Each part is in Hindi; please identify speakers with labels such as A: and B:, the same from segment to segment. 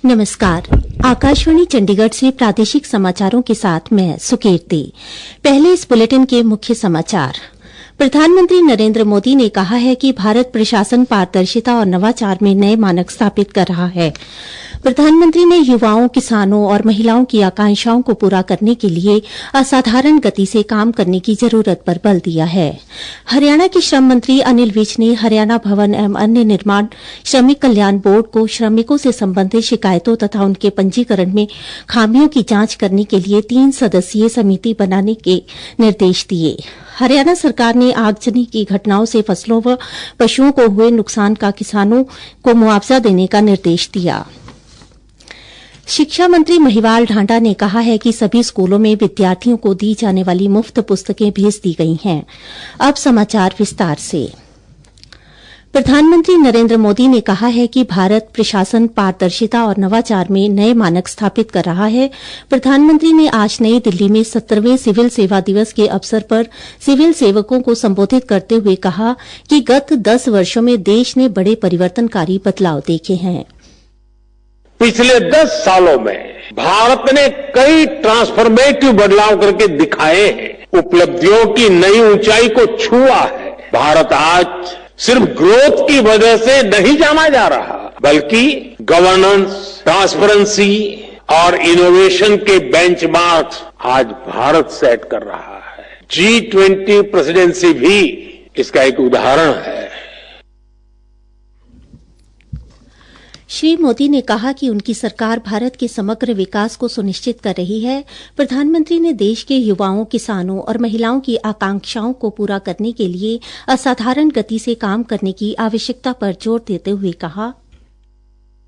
A: नमस्कार। आकाशवाणी चंडीगढ़ से प्रादेशिक समाचारों के साथ मैं सुकीर्ति। पहले इस बुलेटिन के मुख्य समाचार। प्रधानमंत्री नरेंद्र मोदी ने कहा है कि भारत प्रशासन पारदर्शिता और नवाचार में नए मानक स्थापित कर रहा है। प्रधानमंत्री ने युवाओं, किसानों और महिलाओं की आकांक्षाओं को पूरा करने के लिए असाधारण गति से काम करने की जरूरत पर बल दिया है। हरियाणा के श्रम मंत्री अनिल विज ने हरियाणा भवन एवं अन्य निर्माण श्रमिक कल्याण बोर्ड को श्रमिकों से संबंधित शिकायतों तथा उनके पंजीकरण में खामियों की जांच करने के लिए 3 सदस्यीय समिति बनाने के निर्देश दिए। हरियाणा सरकार ने आगजनी की घटनाओं से फसलों व पशुओं को हुए नुकसान का किसानों को मुआवजा देने का निर्देश दिया। शिक्षा मंत्री महिवाल ढांडा ने कहा है कि सभी स्कूलों में विद्यार्थियों को दी जाने वाली मुफ्त पुस्तकें भेज दी गई हैं। अब समाचार विस्तार से। प्रधानमंत्री नरेंद्र मोदी ने कहा है कि भारत प्रशासन पारदर्शिता और नवाचार में नए मानक स्थापित कर रहा है। प्रधानमंत्री ने आज नई दिल्ली में 17वें सिविल सेवा दिवस के अवसर पर सिविल सेवकों को संबोधित करते हुए कहा कि गत 10 वर्षों में देश ने बड़े परिवर्तनकारी बदलाव देखे हैं।
B: पिछले 10 सालों में भारत ने कई ट्रांसफॉर्मेटिव बदलाव करके दिखाए हैं। उपलब्धियों की नई ऊंचाई को छुआ है। भारत आज सिर्फ ग्रोथ की वजह से नहीं जाना जा रहा, बल्कि गवर्नेंस, ट्रांसपेरेंसी और इनोवेशन के बेंचमार्क्स आज भारत सेट कर रहा है। G20 प्रेसिडेंसी भी इसका एक उदाहरण है।
A: श्री मोदी ने कहा कि उनकी सरकार भारत के समग्र विकास को सुनिश्चित कर रही है। प्रधानमंत्री ने देश के युवाओं, किसानों और महिलाओं की आकांक्षाओं को पूरा करने के लिए असाधारण गति से काम करने की आवश्यकता पर जोर देते हुए कहा,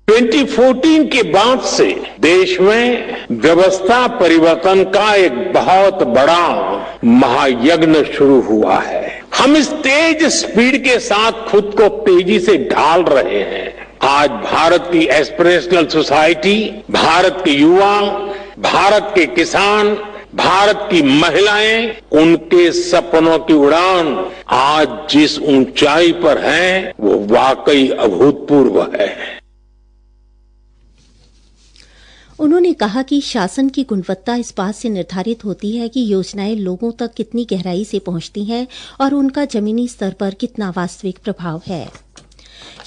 B: 2014 के बाद से देश में व्यवस्था परिवर्तन का एक बहुत बड़ा महायज्ञ शुरू हुआ है। हम इस तेज स्पीड के साथ खुद को तेजी से ढाल रहे हैं। आज भारत की एस्पिरेशनल सोसाइटी, भारत के युवा, भारत के किसान, भारत की महिलाएं, उनके सपनों की उड़ान आज जिस ऊंचाई पर है वो वाकई अभूतपूर्व है।
A: उन्होंने कहा कि शासन की गुणवत्ता इस बात से निर्धारित होती है कि योजनाएं लोगों तक कितनी गहराई से पहुंचती हैं और उनका जमीनी स्तर पर कितना वास्तविक प्रभाव है।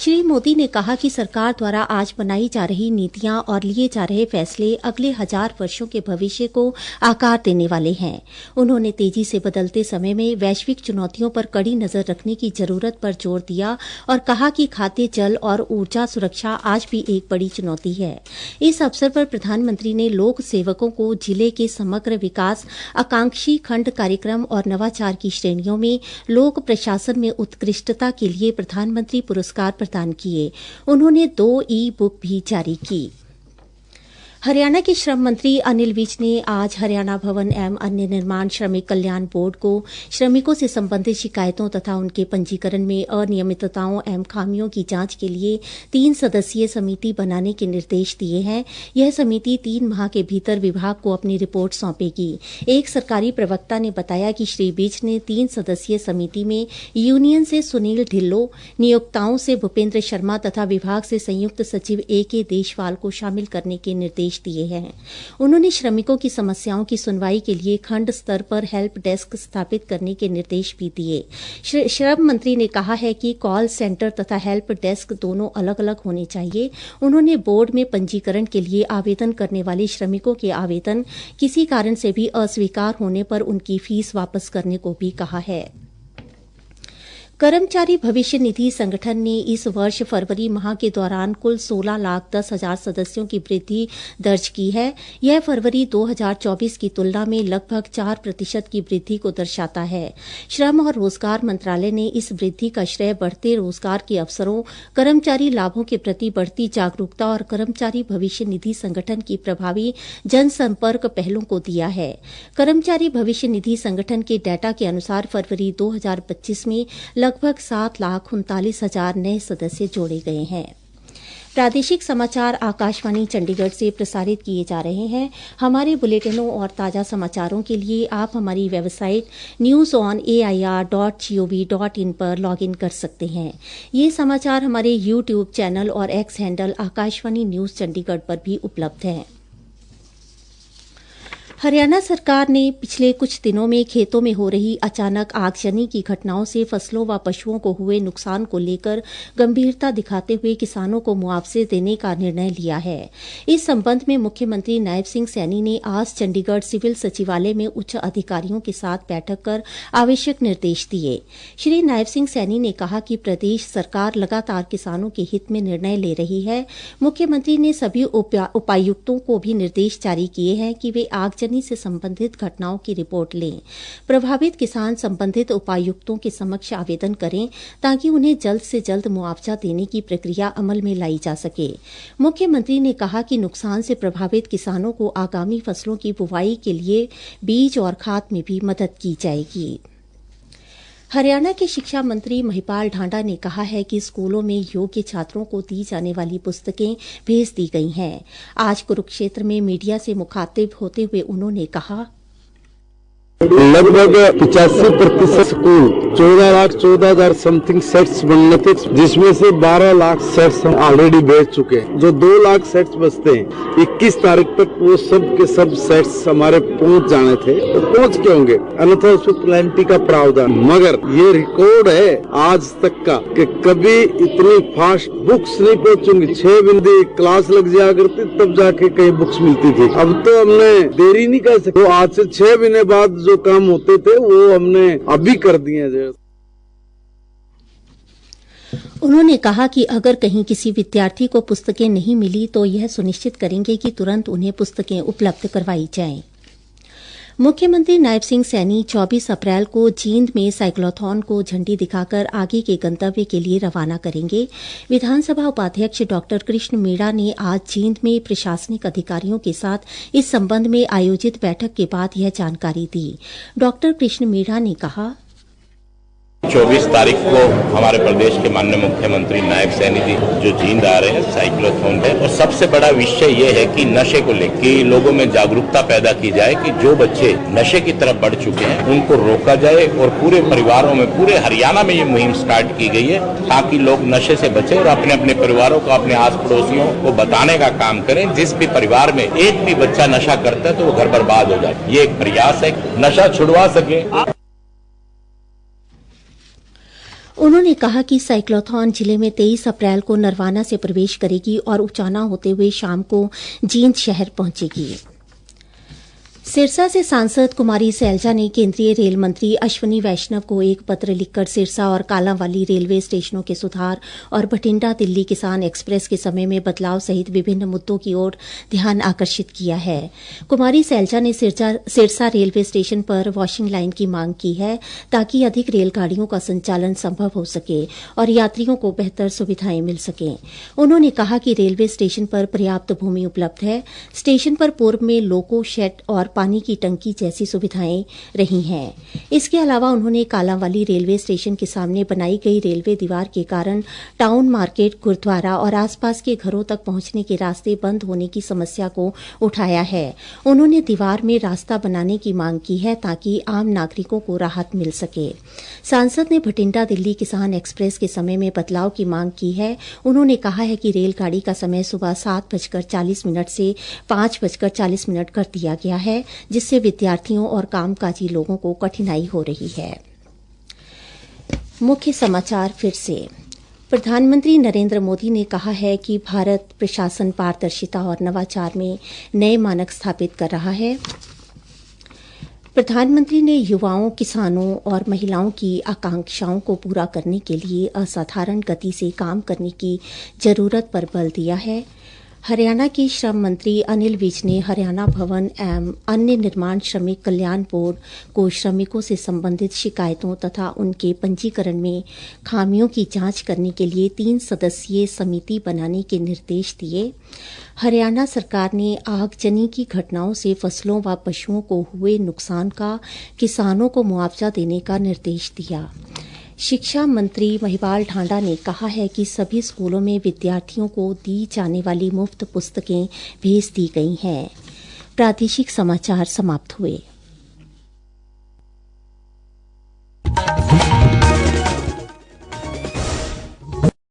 A: श्री मोदी ने कहा कि सरकार द्वारा आज बनाई जा रही नीतियां और लिए जा रहे फैसले अगले 1000 वर्षों के भविष्य को आकार देने वाले हैं। उन्होंने तेजी से बदलते समय में वैश्विक चुनौतियों पर कड़ी नजर रखने की जरूरत पर जोर दिया और कहा कि खाद्य, जल और ऊर्जा सुरक्षा आज भी एक बड़ी चुनौती है। इस अवसर पर प्रधानमंत्री ने लोक सेवकों को जिले के समग्र विकास, आकांक्षी खंड कार्यक्रम और नवाचार की श्रेणियों में लोक प्रशासन में उत्कृष्टता के लिए प्रधानमंत्री पुरस्कार प्रदान किए। उन्होंने 2 ई-बुक भी जारी की। हरियाणा के श्रम मंत्री अनिल विज ने आज हरियाणा भवन एवं अन्य निर्माण श्रमिक कल्याण बोर्ड को श्रमिकों से संबंधित शिकायतों तथा उनके पंजीकरण में अनियमितताओं एवं खामियों की जांच के लिए 3 सदस्यीय समिति बनाने के निर्देश दिए हैं। यह समिति 3 माह के भीतर विभाग को अपनी रिपोर्ट सौंपेगी। एक सरकारी प्रवक्ता ने बताया कि श्री विज ने 3 सदस्यीय समिति में यूनियन से सुनील ढिल्लो, नियोक्ताओं से भूपेंद्र शर्मा तथा विभाग से संयुक्त सचिव A.K. देशवाल को शामिल करने के निर्देश दिए हैं। उन्होंने श्रमिकों की समस्याओं की सुनवाई के लिए खंड स्तर पर हेल्प डेस्क स्थापित करने के निर्देश भी दिए। श्रम मंत्री ने कहा है कि कॉल सेंटर तथा हेल्प डेस्क दोनों अलग अलग होने चाहिए। उन्होंने बोर्ड में पंजीकरण के लिए आवेदन करने वाले श्रमिकों के आवेदन किसी कारण से भी अस्वीकार होने पर उनकी फीस वापस करने को भी कहा है। कर्मचारी भविष्य निधि संगठन ने इस वर्ष फरवरी माह के दौरान कुल 16,10,000 सदस्यों की वृद्धि दर्ज की है। यह फरवरी 2024 की तुलना में लगभग 4% की वृद्धि को दर्शाता है। श्रम और रोजगार मंत्रालय ने इस वृद्धि का श्रेय बढ़ते रोजगार के अवसरों, कर्मचारी लाभों के प्रति बढ़ती जागरूकता और कर्मचारी भविष्य निधि संगठन की प्रभावी जनसंपर्क पहलों को दिया है। कर्मचारी भविष्य निधि संगठन के डाटा के अनुसार फरवरी 2025 में लगभग 7,39,000 नए सदस्य जोड़े गए हैं। प्रादेशिक समाचार आकाशवाणी चंडीगढ़ से प्रसारित किए जा रहे हैं। हमारे बुलेटिनों और ताज़ा समाचारों के लिए आप हमारी वेबसाइट newsonair.gov.in पर लॉगिन कर सकते हैं। ये समाचार हमारे यूट्यूब चैनल और x handle Akashvani news Chandigarh पर भी उपलब्ध हैं। हरियाणा सरकार ने पिछले कुछ दिनों में खेतों में हो रही अचानक आगजनी की घटनाओं से फसलों व पशुओं को हुए नुकसान को लेकर गंभीरता दिखाते हुए किसानों को मुआवजे देने का निर्णय लिया है। इस संबंध में मुख्यमंत्री नायब सिंह सैनी ने आज चंडीगढ़ सिविल सचिवालय में उच्च अधिकारियों के साथ बैठक कर आवश्यक निर्देश दिए। श्री नायब सिंह सैनी ने कहा कि प्रदेश सरकार लगातार किसानों के हित में निर्णय ले रही है। मुख्यमंत्री ने सभी उपायुक्तों को भी निर्देश जारी किए हैं कि वे आगजनी से संबंधित घटनाओं की रिपोर्ट लें। प्रभावित किसान संबंधित उपायुक्तों के समक्ष आवेदन करें ताकि उन्हें जल्द से जल्द मुआवजा देने की प्रक्रिया अमल में लाई जा सके। मुख्यमंत्री ने कहा कि नुकसान से प्रभावित किसानों को आगामी फसलों की बुवाई के लिए बीज और खाद में भी मदद की जाएगी। हरियाणा के शिक्षा मंत्री महिपाल ढांडा ने कहा है कि स्कूलों में योग्य छात्रों को दी जाने वाली पुस्तकें भेज दी गई हैं। आज कुरुक्षेत्र में मीडिया से मुखातिब होते हुए उन्होंने कहा,
C: लगभग 85% स्कूल 14,14,000 समथिंग सेट्स बनने थे, जिसमें से 12 लाख सेट्स हम ऑलरेडी बेच चुके हैं। जो 2 लाख सेट्स बचते हैं 21 तारीख तक वो सब के सब सेट्स हमारे पहुंच जाने थे, तो पहुंच के होंगे, अन्यथा उसमें प्लेंटी का प्रावधान। मगर ये रिकॉर्ड है आज तक का कि कभी इतनी फास्ट बुक्स नहीं पहुंचूंगी। 6 बजे क्लास लग जाया करती तब जाके कहीं बुक्स मिलती थी। अब तो हमने देरी नहीं कर सकते, तो आज से 6 महीने बाद जो काम होते थे वो हमने अभी कर दिए।
A: उन्होंने कहा कि अगर कहीं किसी विद्यार्थी को पुस्तकें नहीं मिली तो यह सुनिश्चित करेंगे कि तुरंत उन्हें पुस्तकें उपलब्ध करवाई जाएं। मुख्यमंत्री नायब सिंह सैनी 24 अप्रैल को जींद में साइक्लोथॉन को झंडी दिखाकर आगे के गंतव्य के लिए रवाना करेंगे। विधानसभा उपाध्यक्ष डॉ कृष्ण मीणा ने आज जींद में प्रशासनिक अधिकारियों के साथ इस संबंध में आयोजित बैठक के बाद यह जानकारी दी। डॉ कृष्ण मीणा ने कहा,
D: 24 तारीख को हमारे प्रदेश के माननीय मुख्यमंत्री नायब सैनी जी जो जींद आ रहे हैं साइक्लोथॉन है, और सबसे बड़ा विषय ये है कि नशे को लेकर कि लोगों में जागरूकता पैदा की जाए कि जो बच्चे नशे की तरफ बढ़ चुके हैं उनको रोका जाए, और पूरे परिवारों में, पूरे हरियाणा में ये मुहिम स्टार्ट की गई है ताकि लोग नशे से बचें और अपने अपने परिवारों को, अपने आस पड़ोसियों को बताने का काम करें। जिस भी परिवार में एक भी बच्चा नशा करता है तो वो घर बर्बाद हो जाए। ये एक प्रयास है, नशा छुड़वा सके।
A: उन्होंने कहा कि साइक्लोथॉन जिले में 23 अप्रैल को नरवाना से प्रवेश करेगी और उचाना होते हुए शाम को जींद शहर पहुंचेगी। सिरसा से सांसद कुमारी सैलजा ने केंद्रीय रेल मंत्री अश्विनी वैष्णव को एक पत्र लिखकर सिरसा और कालांवाली रेलवे स्टेशनों के सुधार और बठिंडा दिल्ली किसान एक्सप्रेस के समय में बदलाव सहित विभिन्न मुद्दों की ओर ध्यान आकर्षित किया है। कुमारी सैलजा ने सिरसा रेलवे स्टेशन पर वॉशिंग लाइन की मांग की है ताकि अधिक रेलगाड़ियों का संचालन संभव हो सके और यात्रियों को बेहतर सुविधाएं मिल सकें। उन्होंने कहा कि रेलवे स्टेशन पर पर्याप्त भूमि उपलब्ध है। स्टेशन पर पूर्व में लोको शेड और पानी की टंकी जैसी सुविधाएं रही हैं। इसके अलावा उन्होंने कालांवाली रेलवे स्टेशन के सामने बनाई गई रेलवे दीवार के कारण टाउन मार्केट, गुरुद्वारा और आसपास के घरों तक पहुंचने के रास्ते बंद होने की समस्या को उठाया है। उन्होंने दीवार में रास्ता बनाने की मांग की है ताकि आम नागरिकों को राहत मिल सके। सांसद ने बठिंडा दिल्ली किसान एक्सप्रेस के समय में बदलाव की मांग की है। उन्होंने कहा है कि रेलगाड़ी का समय सुबह 7:40 से 5:40 कर दिया गया है, जिससे विद्यार्थियों और कामकाजी लोगों को कठिनाई हो रही है। मुख्य समाचार फिर से। प्रधानमंत्री नरेंद्र मोदी ने कहा है कि भारत प्रशासन पारदर्शिता और नवाचार में नए मानक स्थापित कर रहा है। प्रधानमंत्री ने युवाओं, किसानों और महिलाओं की आकांक्षाओं को पूरा करने के लिए असाधारण गति से काम करने की जरूरत पर बल दिया है। हरियाणा के श्रम मंत्री अनिल विज ने हरियाणा भवन एवं अन्य निर्माण श्रमिक कल्याण बोर्ड को श्रमिकों से संबंधित शिकायतों तथा उनके पंजीकरण में खामियों की जांच करने के लिए 3 सदस्यीय समिति बनाने के निर्देश दिए। हरियाणा सरकार ने आगजनी की घटनाओं से फसलों व पशुओं को हुए नुकसान का किसानों को मुआवजा देने का निर्देश दिया। शिक्षा मंत्री महिपाल ढांडा ने कहा है कि सभी स्कूलों में विद्यार्थियों को दी जाने वाली मुफ्त पुस्तकें भेज दी गई हैं। प्रादेशिक समाचार समाप्त हुए।